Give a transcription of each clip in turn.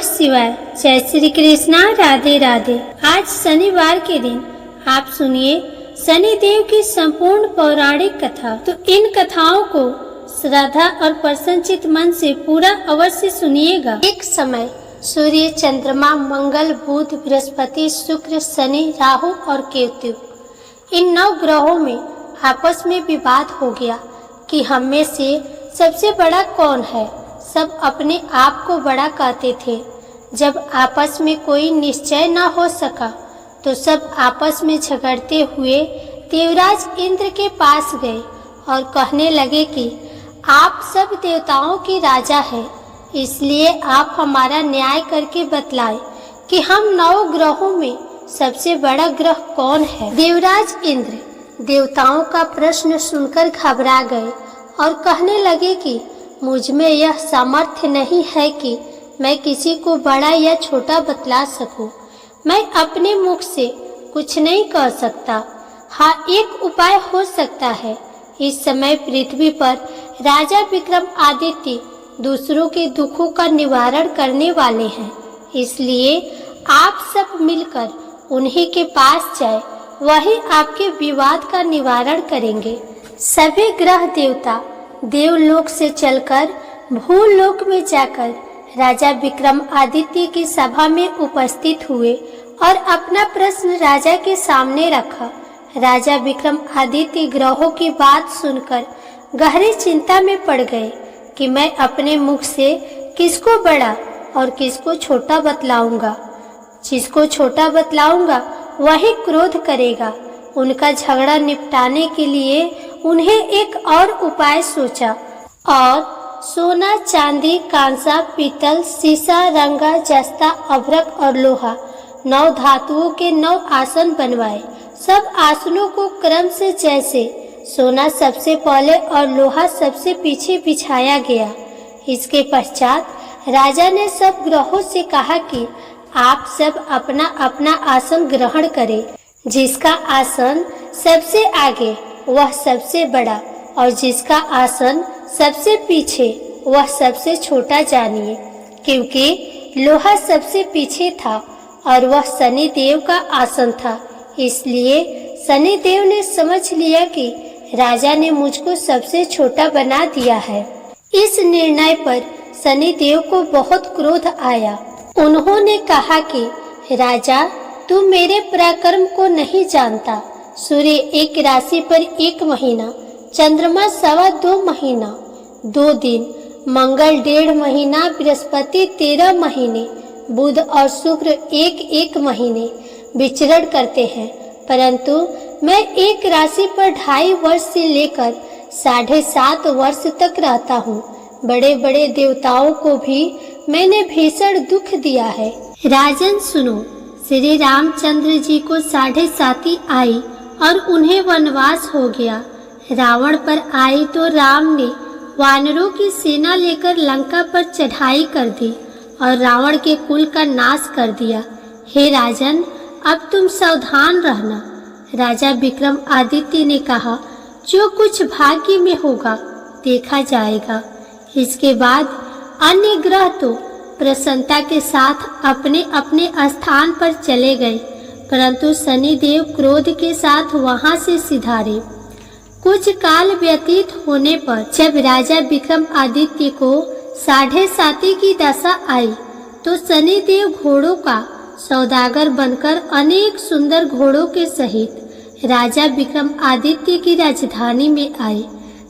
शिवाय। जय श्री कृष्णा। राधे राधे। आज शनिवार के दिन आप सुनिए शनिदेव की संपूर्ण पौराणिक कथा। तो इन कथाओं को श्रद्धा और प्रसन्नचित मन से पूरा अवश्य सुनिएगा। एक समय सूर्य, चंद्रमा, मंगल, बुध, बृहस्पति, शुक्र, शनि, राहु और केतु, इन 9 ग्रहों में आपस में विवाद हो गया कि हम में से सबसे बड़ा कौन है। सब अपने आप को बड़ा कहते थे। जब आपस में कोई निश्चय न हो सका तो सब आपस में झगड़ते हुए देवराज इंद्र के पास गए और कहने लगे कि आप सब देवताओं के राजा हैं, इसलिए आप हमारा न्याय करके बतलाएं कि हम 9 ग्रहों में सबसे बड़ा ग्रह कौन है। देवराज इंद्र देवताओं का प्रश्न सुनकर घबरा गए और कहने लगे कि मुझ में यह सामर्थ्य नहीं है कि मैं किसी को बड़ा या छोटा बतला सकूं। मैं अपने मुख से कुछ नहीं कह सकता। हाँ, एक उपाय हो सकता है। इस समय पृथ्वी पर राजा विक्रमादित्य दूसरों के दुखों का निवारण करने वाले हैं, इसलिए आप सब मिलकर उन्हीं के पास जाए, वही आपके विवाद का निवारण करेंगे। सभी ग्रह देवता देवलोक से चलकर भूलोक में जाकर राजा विक्रमादित्य की सभा में उपस्थित हुए और अपना प्रश्न राजा के सामने रखा। राजा विक्रमादित्य ग्रहों की बात सुनकर गहरी चिंता में पड़ गए कि मैं अपने मुख से किसको बड़ा और किसको छोटा बतलाऊंगा। जिसको छोटा बतलाऊंगा वही क्रोध करेगा। उनका झगड़ा निपटाने के लिए उन्हें एक और उपाय सोचा और सोना, चांदी, कांसा, पीतल, सीसा, रंगा, जस्ता, अभ्रक और लोहा 9 धातुओं के 9 आसन बनवाए। सब आसनों को क्रम से जैसे सोना सबसे पहले और लोहा सबसे पीछे बिछाया गया। इसके पश्चात राजा ने सब ग्रहों से कहा कि आप सब अपना अपना आसन ग्रहण करें। जिसका आसन सबसे आगे वह सबसे बड़ा और जिसका आसन सबसे पीछे वह सबसे छोटा जानिए। क्योंकि लोहा सबसे पीछे था और वह शनि देव का आसन था, इसलिए शनि देव ने समझ लिया कि राजा ने मुझको सबसे छोटा बना दिया है। इस निर्णय पर शनि देव को बहुत क्रोध आया। उन्होंने कहा कि राजा, तू मेरे पराक्रम को नहीं जानता। सूर्य एक राशि पर 1 महीना, चंद्रमा 2.25 महीना 2 दिन, मंगल 1.5 महीना, बृहस्पति 13 महीने, बुध और शुक्र 1 महीने विचरण करते हैं। परंतु मैं एक राशि पर 2.5 वर्ष से लेकर 7.5 वर्ष तक रहता हूँ। बड़े बड़े देवताओं को भी मैंने भीषण दुख दिया है। राजन सुनो, श्री रामचंद्र जी को 7.5 आई और उन्हें वनवास हो गया। रावण पर आई तो राम ने वानरों की सेना लेकर लंका पर चढ़ाई कर दी और रावण के कुल का नाश कर दिया। हे राजन, अब तुम सावधान रहना। राजा विक्रमादित्य ने कहा, जो कुछ भाग्य में होगा देखा जाएगा। इसके बाद अन्य ग्रह तो प्रसन्नता के साथ अपने अपने स्थान पर चले गए, परंतु शनिदेव क्रोध के साथ वहां से सिधारे। कुछ काल व्यतीत होने पर जब राजा विक्रमादित्य को 7.5 की दशा आई तो शनिदेव घोड़ों का सौदागर बनकर अनेक सुंदर घोड़ों के सहित राजा विक्रमादित्य की राजधानी में आए।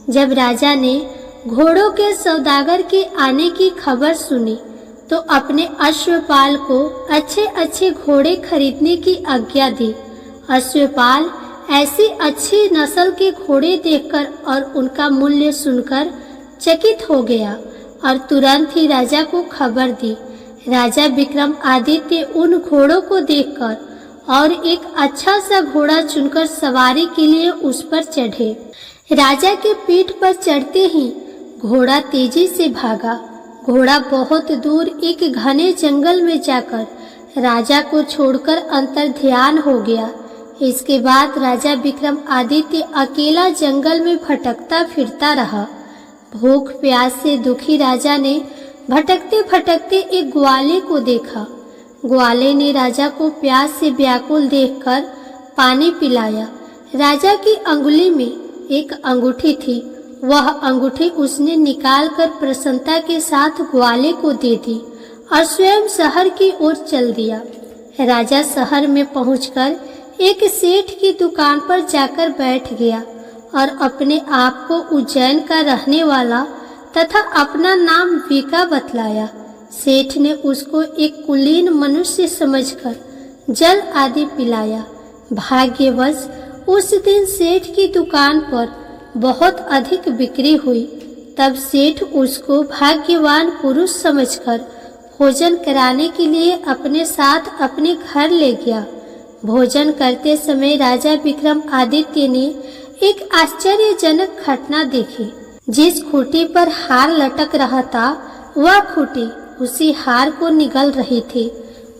जब राजा ने घोड़ों के सौदागर के आने की खबर सुनी तो अपने अश्वपाल को अच्छे अच्छे घोड़े खरीदने की आज्ञा दी। अश्वपाल ऐसी अच्छी नस्ल के घोड़े देखकर और उनका मूल्य सुनकर चकित हो गया और तुरंत ही राजा को खबर दी। राजा विक्रमादित्य उन घोड़ों को देखकर और एक अच्छा सा घोड़ा चुनकर सवारी के लिए उस पर चढ़े। राजा के पीठ पर चढ़ते ही घोड़ा तेजी से भागा। घोड़ा बहुत दूर एक घने जंगल में जाकर राजा को छोड़कर अंतर्ध्यान हो गया। इसके बाद राजा विक्रमादित्य अकेला जंगल में भटकता फिरता रहा। भूख प्यास से दुखी राजा ने भटकते भटकते एक ग्वाले को देखा। ग्वाले ने राजा को प्यास से व्याकुल देखकर पानी पिलाया। राजा की अंगुली में एक अंगूठी थी। वह अंगूठी उसने निकालकर प्रसन्नता के साथ ग्वाले को दे दी और स्वयं शहर की ओर चल दिया। राजा शहर में पहुंचकर एक सेठ की दुकान पर जाकर बैठ गया और अपने आप को उज्जैन का रहने वाला तथा अपना नाम वीका बतलाया। सेठ ने उसको एक कुलीन मनुष्य समझकर जल आदि पिलाया। भाग्यवश उस दिन सेठ की दुकान पर बहुत अधिक बिक्री हुई। तब सेठ उसको भाग्यवान पुरुष समझकर भोजन कराने के लिए अपने साथ अपने घर ले गया। भोजन करते समय राजा विक्रमादित्य ने एक आश्चर्यजनक घटना देखी। जिस खूंटी पर हार लटक रहा था वह खूंटी उसी हार को निगल रही थी।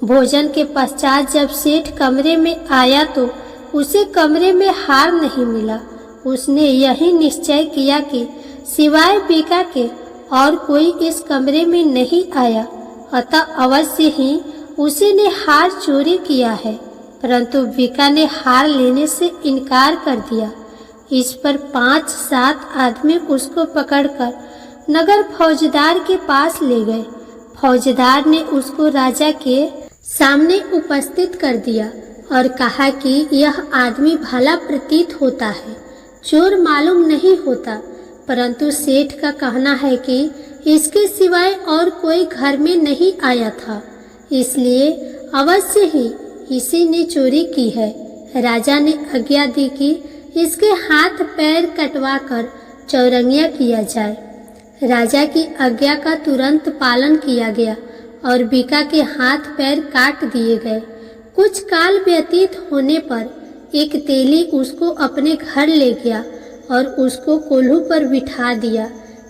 भोजन के पश्चात जब सेठ कमरे में आया तो उसे कमरे में हार नहीं मिला। उसने यही निश्चय किया कि सिवाय वीका के और कोई इस कमरे में नहीं आया, अतः अवश्य ही उसी ने हार चोरी किया है। परंतु वीका ने हार लेने से इनकार कर दिया। इस पर 5-7 आदमी उसको पकड़कर नगर फौजदार के पास ले गए। फौजदार ने उसको राजा के सामने उपस्थित कर दिया और कहा कि यह आदमी भला प्रतीत होता है, चोर मालूम नहीं होता, परंतु सेठ का कहना है कि इसके सिवाय और कोई घर में नहीं आया था, इसलिए अवश्य ही इसी ने चोरी की है। राजा ने आज्ञा दी कि इसके हाथ पैर कटवाकर चौरंगिया किया जाए। राजा की आज्ञा का तुरंत पालन किया गया और वीका के हाथ पैर काट दिए गए। कुछ काल व्यतीत होने पर एक तेली उसको अपने घर ले गया और उसको कोल्हू पर बिठा दिया।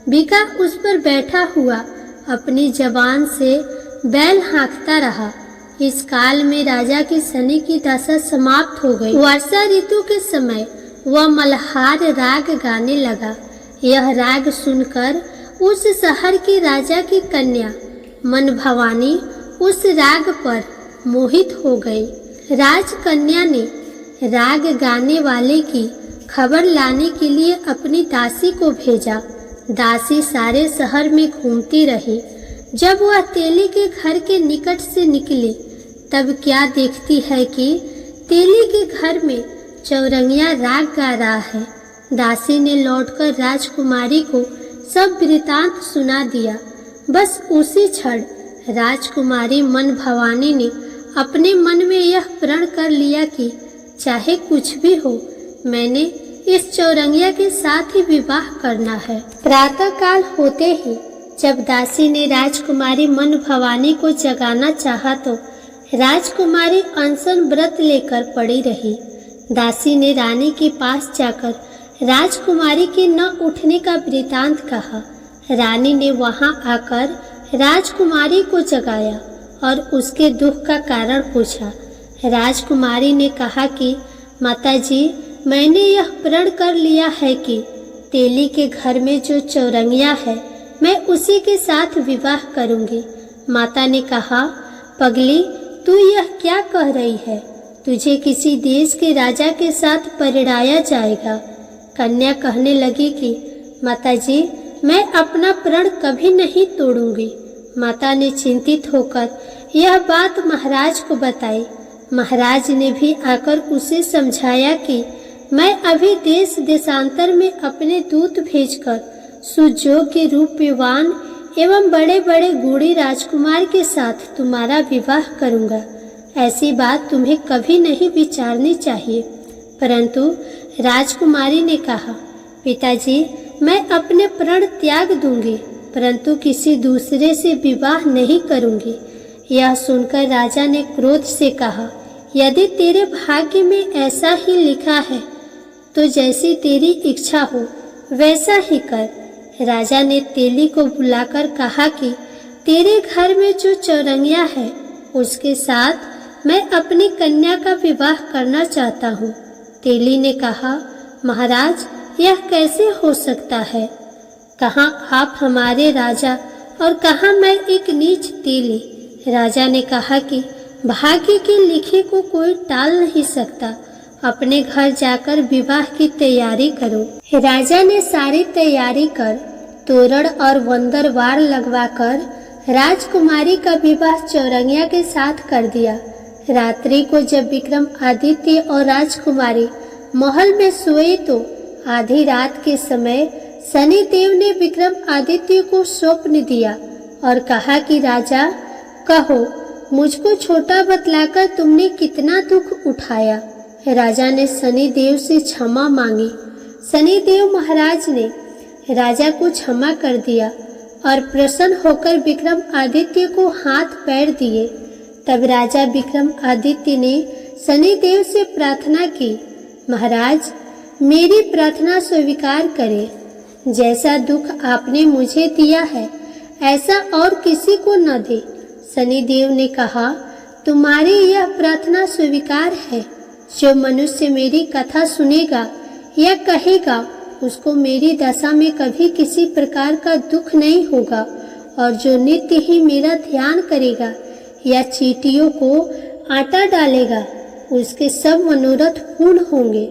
वीका उस पर बैठा हुआ अपनी जबान से बैल हाँकता रहा। इस काल में राजा की शनि की दशा समाप्त हो गई। वर्षा ऋतु के समय वह मल्हार राग गाने लगा। यह राग सुनकर उस शहर के राजा की कन्या मन भवानी उस राग पर मोहित हो गई। राजकन्या ने राग गाने वाले की खबर लाने के लिए अपनी दासी को भेजा। दासी सारे शहर में घूमती रही। जब वह तेली के घर के निकट से निकली तब क्या देखती है कि तेली के घर में चौरंगिया राग गा रहा है। दासी ने लौटकर राजकुमारी को सब वृतांत सुना दिया। बस उसी क्षण राजकुमारी मन भवानी ने अपने मन में यह प्रण कर लिया कि चाहे कुछ भी हो, मैंने इस चौरंगिया के साथ ही विवाह करना है। प्रातः काल होते ही जब दासी ने राजकुमारी मन भवानी को जगाना चाहा तो राजकुमारी अनशन व्रत लेकर पड़ी रही। दासी ने रानी के पास जाकर राजकुमारी के न उठने का वृतांत कहा। रानी ने वहां आकर राजकुमारी को जगाया और उसके दुख का कारण पूछा। राजकुमारी ने कहा कि माताजी, मैंने यह प्रण कर लिया है कि तेली के घर में जो चौरंगिया है मैं उसी के साथ विवाह करूंगी। माता ने कहा, पगली, तू यह क्या कह रही है? तुझे किसी देश के राजा के साथ परिणाया जाएगा। कन्या कहने लगी कि माताजी, मैं अपना प्रण कभी नहीं तोड़ूंगी। माता ने चिंतित होकर यह बात महाराज को बताई। महाराज ने भी आकर उसे समझाया कि मैं अभी देश देशांतर में अपने दूत भेजकर सुयोग्य रूपवान एवं बड़े बड़े गुणी राजकुमार के साथ तुम्हारा विवाह करूंगा। ऐसी बात तुम्हें कभी नहीं विचारनी चाहिए। परंतु राजकुमारी ने कहा, पिताजी, मैं अपने प्रण त्याग दूंगी, परंतु किसी दूसरे से विवाह नहीं करूंगी। यह सुनकर राजा ने क्रोध से कहा, यदि तेरे भाग्य में ऐसा ही लिखा है तो जैसी तेरी इच्छा हो वैसा ही कर। राजा ने तेली को बुलाकर कहा कि तेरे घर में जो चौरंगिया है उसके साथ मैं अपनी कन्या का विवाह करना चाहता हूँ। तेली ने कहा, महाराज, यह कैसे हो सकता है? कहाँ आप हमारे राजा और कहा मैं एक नीच तेली। राजा ने कहा कि भाग्य के लिखे को कोई टाल नहीं सकता, अपने घर जाकर विवाह की तैयारी करो। राजा ने सारी तैयारी कर तोरण और वंदरवार लगवाकर राजकुमारी का विवाह चौरंगिया के साथ कर दिया। रात्रि को जब विक्रमादित्य और राजकुमारी महल में सोए तो आधी रात के समय शनिदेव ने विक्रमादित्य को स्वप्न दिया और कहा कि राजा, कहो मुझको छोटा बतलाकर तुमने कितना दुख उठाया। राजा ने शनिदेव से क्षमा मांगी। शनिदेव महाराज ने राजा को क्षमा कर दिया और प्रसन्न होकर विक्रमादित्य को हाथ पैर दिए। तब राजा विक्रमादित्य ने शनिदेव से प्रार्थना की, महाराज मेरी प्रार्थना स्वीकार करें। जैसा दुख आपने मुझे दिया है ऐसा और किसी को न दे। शनिदेव ने कहा, तुम्हारी यह प्रार्थना स्वीकार है। जो मनुष्य मेरी कथा सुनेगा या कहेगा उसको मेरी दशा में कभी किसी प्रकार का दुख नहीं होगा, और जो नित्य ही मेरा ध्यान करेगा या चींटियों को आटा डालेगा उसके सब मनोरथ पूर्ण होंगे।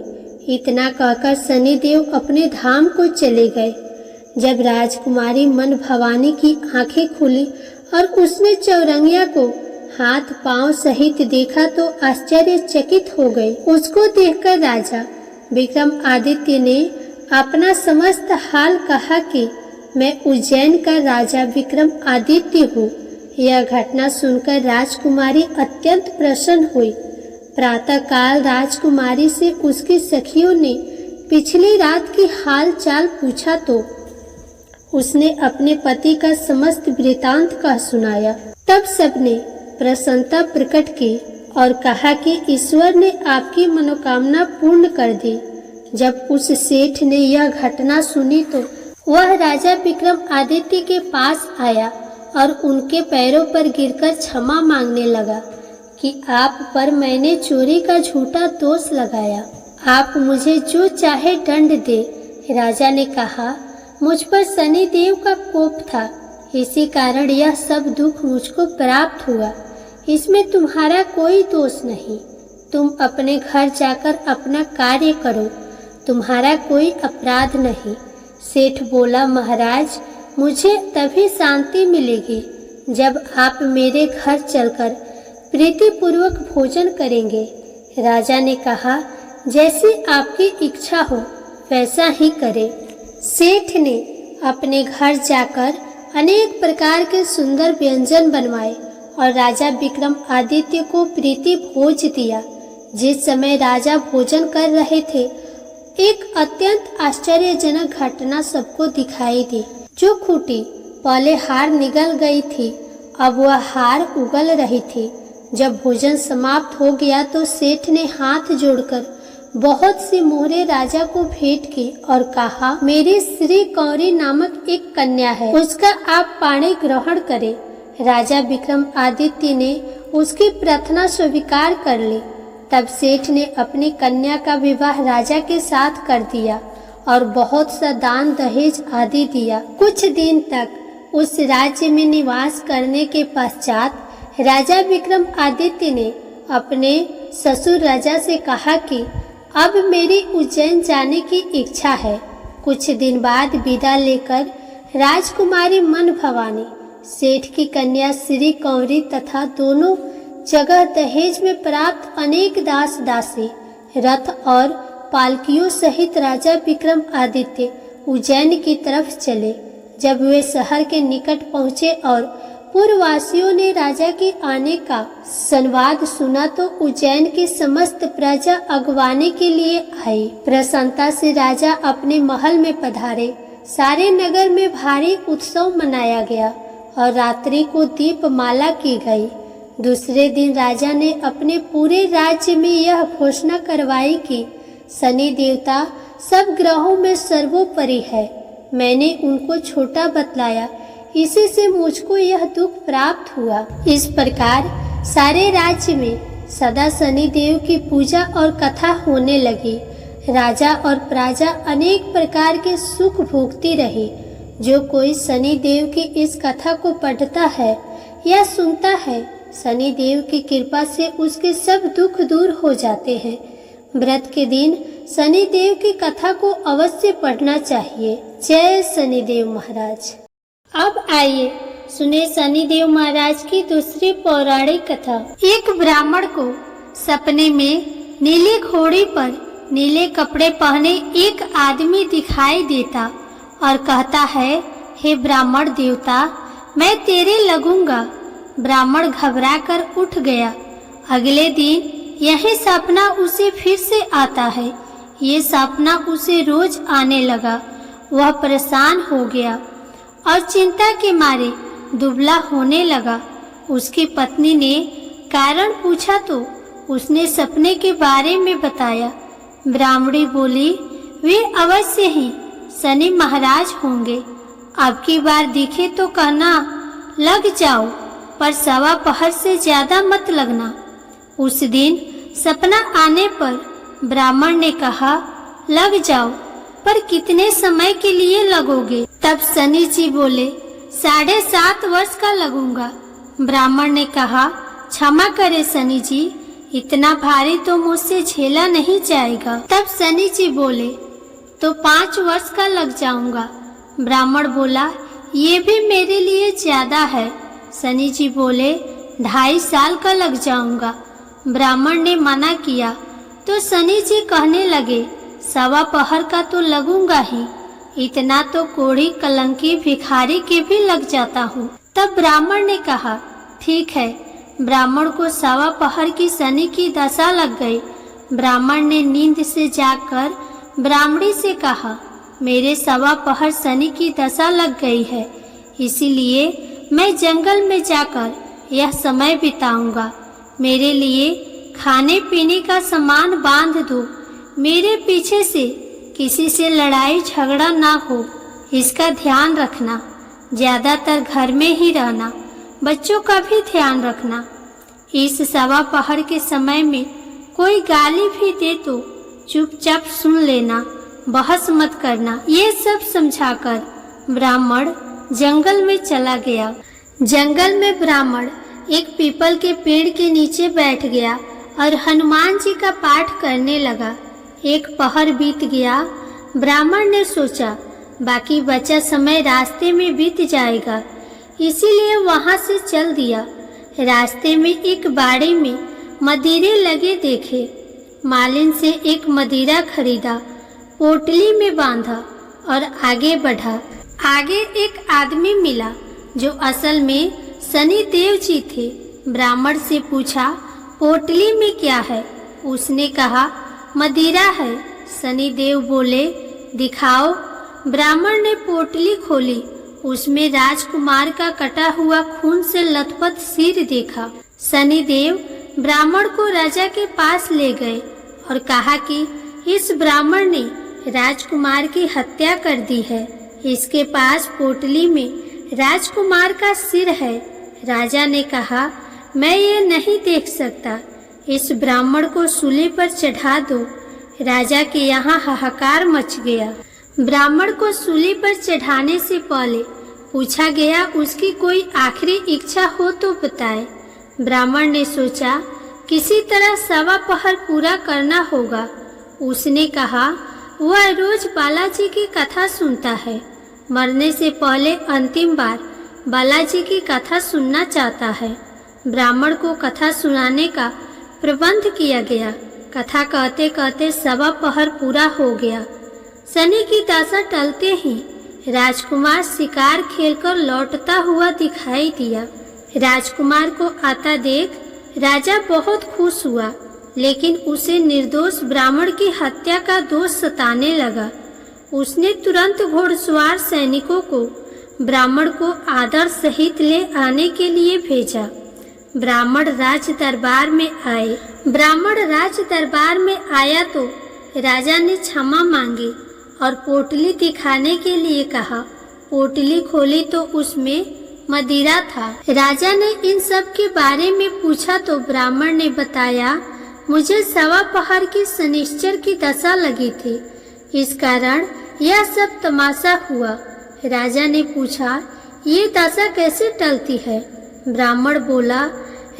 इतना कहकर शनिदेव अपने धाम को चले गए। जब राजकुमारी मन भवानी की आंखें खुली और उसने चौरंगिया को हाथ पांव सहित देखा तो आश्चर्यचकित हो गई। उसको देखकर राजा विक्रमादित्य ने अपना समस्त हाल कहा कि मैं उज्जैन का राजा विक्रमादित्य हूँ। यह घटना सुनकर राजकुमारी अत्यंत प्रसन्न हुई। प्रातः काल राजकुमारी से उसकी सखियों ने पिछली रात की हाल चाल पूछा तो उसने अपने पति का समस्त वृतांत कह सुनाया। तब सबने प्रसन्नता प्रकट की और कहा कि ईश्वर ने आपकी मनोकामना पूर्ण कर दी। जब उस सेठ ने यह घटना सुनी तो वह राजा विक्रमादित्य के पास आया और उनके पैरों पर गिरकर क्षमा मांगने लगा कि आप पर मैंने चोरी का झूठा दोष लगाया, आप मुझे जो चाहे दंड दे। राजा ने कहा, मुझ पर शनिदेव का कोप था, इसी कारण यह सब दुख मुझको प्राप्त हुआ। इसमें तुम्हारा कोई दोष नहीं। तुम अपने घर जाकर अपना कार्य करो, तुम्हारा कोई अपराध नहीं। सेठ बोला, महाराज मुझे तभी शांति मिलेगी जब आप मेरे घर चलकर प्रीतिपूर्वक भोजन करेंगे। राजा ने कहा, जैसी आपकी इच्छा हो वैसा ही करे। सेठ ने अपने घर जाकर अनेक प्रकार के सुंदर व्यंजन बनवाए और राजा विक्रमादित्य को प्रीति भोज दिया। जिस समय राजा भोजन कर रहे थे एक अत्यंत आश्चर्यजनक घटना सबको दिखाई दी। जो खूंटी पहले हार निगल गई थी अब वह हार उगल रही थी। जब भोजन समाप्त हो गया तो सेठ ने हाथ जोड़कर बहुत सी मोहरे राजा को भेंट की और कहा, मेरी श्री कौरी नामक एक कन्या है, उसका आप पाणी ग्रहण करें। राजा विक्रमादित्य ने उसकी प्रार्थना स्वीकार कर ली। तब सेठ ने अपनी कन्या का विवाह राजा के साथ कर दिया और बहुत सा दान दहेज आदि दिया। कुछ दिन तक उस राज्य में निवास करने के पश्चात राजा विक्रमादित्य ने अपने ससुर राजा से कहा कि अब मेरी उज्जैन जाने की इच्छा है। कुछ दिन बाद विदा लेकर राजकुमारी मन भवानी, सेठ की कन्या श्री कौरी तथा दोनों जगह दहेज में प्राप्त अनेक दास दासी, रथ और पालकियों सहित राजा विक्रमादित्य उज्जैन की तरफ चले। जब वे शहर के निकट पहुँचे और पूर्ववासियों ने राजा के आने का संवाद सुना तो उज्जैन की समस्त प्रजा अगवाने के लिए आई। प्रसन्नता से राजा अपने महल में पधारे। सारे नगर में भारी उत्सव मनाया गया और रात्रि को दीपमाला की गई। दूसरे दिन राजा ने अपने पूरे राज्य में यह घोषणा करवाई कि शनि देवता सब ग्रहों में सर्वोपरि है। मैंने उनको छोटा बतलाया, इसी से मुझको यह दुख प्राप्त हुआ। इस प्रकार सारे राज्य में सदा शनि देव की पूजा और कथा होने लगी। राजा और प्रजा अनेक प्रकार के सुख भोगती रही। जो कोई शनि देव की इस कथा को पढ़ता है या सुनता है, शनि देव की कृपा से उसके सब दुख दूर हो जाते हैं। व्रत के दिन शनि देव की कथा को अवश्य पढ़ना चाहिए। जय शनिदेव महाराज। अब आइए सुने शनिदेव महाराज की दूसरी पौराणिक कथा। एक ब्राह्मण को सपने में नीले घोड़े पर नीले कपड़े पहने एक आदमी दिखाई देता और कहता है, हे ब्राह्मण देवता, मैं तेरे लगूंगा। ब्राह्मण घबराकर उठ गया। अगले दिन यही सपना उसे फिर से आता है। ये सपना उसे रोज आने लगा। वह परेशान हो गया और चिंता के मारे दुबला होने लगा। उसकी पत्नी ने कारण पूछा तो उसने सपने के बारे में बताया। ब्राह्मणी बोली, वे अवश्य ही शनि महाराज होंगे। अब की बार दिखे तो कहना, लग जाओ, पर सवा पहर से ज्यादा मत लगना। उस दिन सपना आने पर ब्राह्मण ने कहा, लग जाओ, पर कितने समय के लिए लगोगे? तब शनि जी बोले, 7.5 वर्ष का लगूंगा। ब्राह्मण ने कहा, क्षमा करे शनि जी, इतना भारी तो मुझसे झेला नहीं जाएगा। तब शनि जी बोले, तो 5 वर्ष का लग जाऊंगा। ब्राह्मण बोला, ये भी मेरे लिए ज्यादा है। शनि जी बोले, 2.5 साल का लग जाऊंगा। ब्राह्मण ने मना किया तो शनि जी कहने लगे, सवा पहर का तो लगूंगा ही, इतना तो कोढ़ी कलंकी भिखारी के भी लग जाता हूँ। तब ब्राह्मण ने कहा, ठीक है। ब्राह्मण को सवा पहर की शनि की दशा लग गई। ब्राह्मण ने नींद से जागकर ब्राह्मणी से कहा, मेरे सवा पहर शनि की दशा लग गई है, इसीलिए मैं जंगल में जाकर यह समय बिताऊंगा। मेरे लिए खाने पीने का सामान बांध दो। मेरे पीछे से किसी से लड़ाई झगड़ा ना हो, इसका ध्यान रखना। ज्यादातर घर में ही रहना, बच्चों का भी ध्यान रखना। इस सवा पहर के समय में कोई गाली भी दे तो चुपचाप सुन लेना, बहस मत करना। ये सब समझाकर ब्राह्मण जंगल में चला गया। जंगल में ब्राह्मण एक पीपल के पेड़ के नीचे बैठ गया और हनुमान जी का पाठ करने लगा। एक पहर बीत गया। ब्राह्मण ने सोचा, बाकी बचा समय रास्ते में बीत जाएगा, इसीलिए वहां से चल दिया। रास्ते में एक बाड़ी में मदिरे लगे देखे। मालिन से एक मदिरा खरीदा, पोटली में बांधा और आगे बढ़ा। आगे एक आदमी मिला जो असल में शनि देव जी थे। ब्राह्मण से पूछा, पोटली में क्या है? उसने कहा, मदिरा है। शनि देव बोले, दिखाओ। ब्राह्मण ने पोटली खोली। उसमें राजकुमार का कटा हुआ खून से लथपथ सिर देखा। शनि देव ब्राह्मण को राजा के पास ले गए और कहा कि इस ब्राह्मण ने राजकुमार की हत्या कर दी है। इसके पास पोटली में राजकुमार का सिर है। राजा ने कहा, मैं ये नहीं देख सकता, इस ब्राह्मण को सूली पर चढ़ा दो। राजा के यहाँ हाहाकार मच गया। ब्राह्मण को सूली पर चढ़ाने से पहले पूछा गया, उसकी कोई आखिरी इच्छा हो तो बताए। ब्राह्मण ने सोचा, किसी तरह सवा पहर पूरा करना होगा। उसने कहा, वह रोज बालाजी की कथा सुनता है, मरने से पहले अंतिम बार बालाजी की कथा सुनना चाहता है। ब्राह्मण को कथा सुनाने का प्रबंध किया गया। कथा कहते कहते सवा पहर पूरा हो गया। शनि की दशा टलते ही राजकुमार शिकार खेलकर लौटता हुआ दिखाई दिया। राजकुमार को आता देख राजा बहुत खुश हुआ, लेकिन उसे निर्दोष ब्राह्मण की हत्या का दोष सताने लगा। उसने तुरंत घोड़सवार सैनिकों को ब्राह्मण को आदर सहित ले आने के लिए भेजा। ब्राह्मण राज दरबार में आए। ब्राह्मण राज दरबार में आया तो राजा ने क्षमा मांगी और पोटली दिखाने के लिए कहा। पोटली खोली तो उसमें मदिरा था। राजा ने इन सब के बारे में पूछा तो ब्राह्मण ने बताया, मुझे सवा पहर की शनिश्चर की दशा लगी थी, इस कारण यह सब तमाशा हुआ। राजा ने पूछा, ये दशा कैसे टलती है? ब्राह्मण बोला,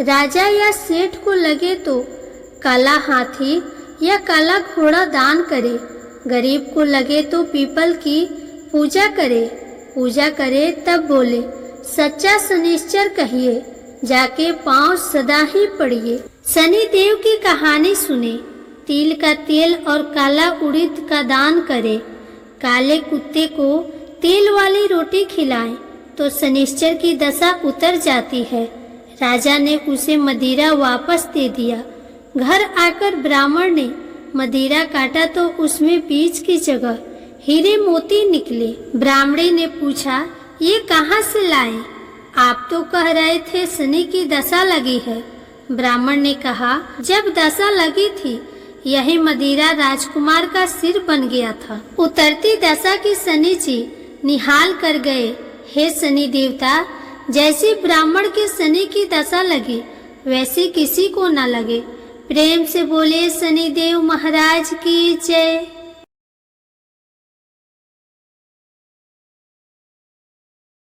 राजा या सेठ को लगे तो काला हाथी या काला घोड़ा दान करे, गरीब को लगे तो पीपल की पूजा करे तब बोले, सच्चा शनिश्चर कहिए, जाके पांव सदा ही पड़िए। शनि देव की कहानी सुने, तिल का तेल और काला उड़द का दान करे, काले कुत्ते को तेल वाली रोटी खिलाएं तो शनिश्चर की दशा उतर जाती है। राजा ने उसे मदिरा वापस दे दिया। घर आकर ब्राह्मण ने मदिरा काटा तो उसमें बीज की जगह हीरे मोती निकले। ब्राह्मणी ने पूछा, ये कहाँ से लाए? आप तो कह रहे थे शनि की दशा लगी है। ब्राह्मण ने कहा, जब दशा लगी थी यही मदिरा राजकुमार का सिर बन गया था। उतरती दशा की शनि जी निहाल कर गए। हे शनि देवता, जैसी ब्राह्मण के शनि की दशा लगी वैसी किसी को न लगे। प्रेम से बोले शनि देव महाराज की जय।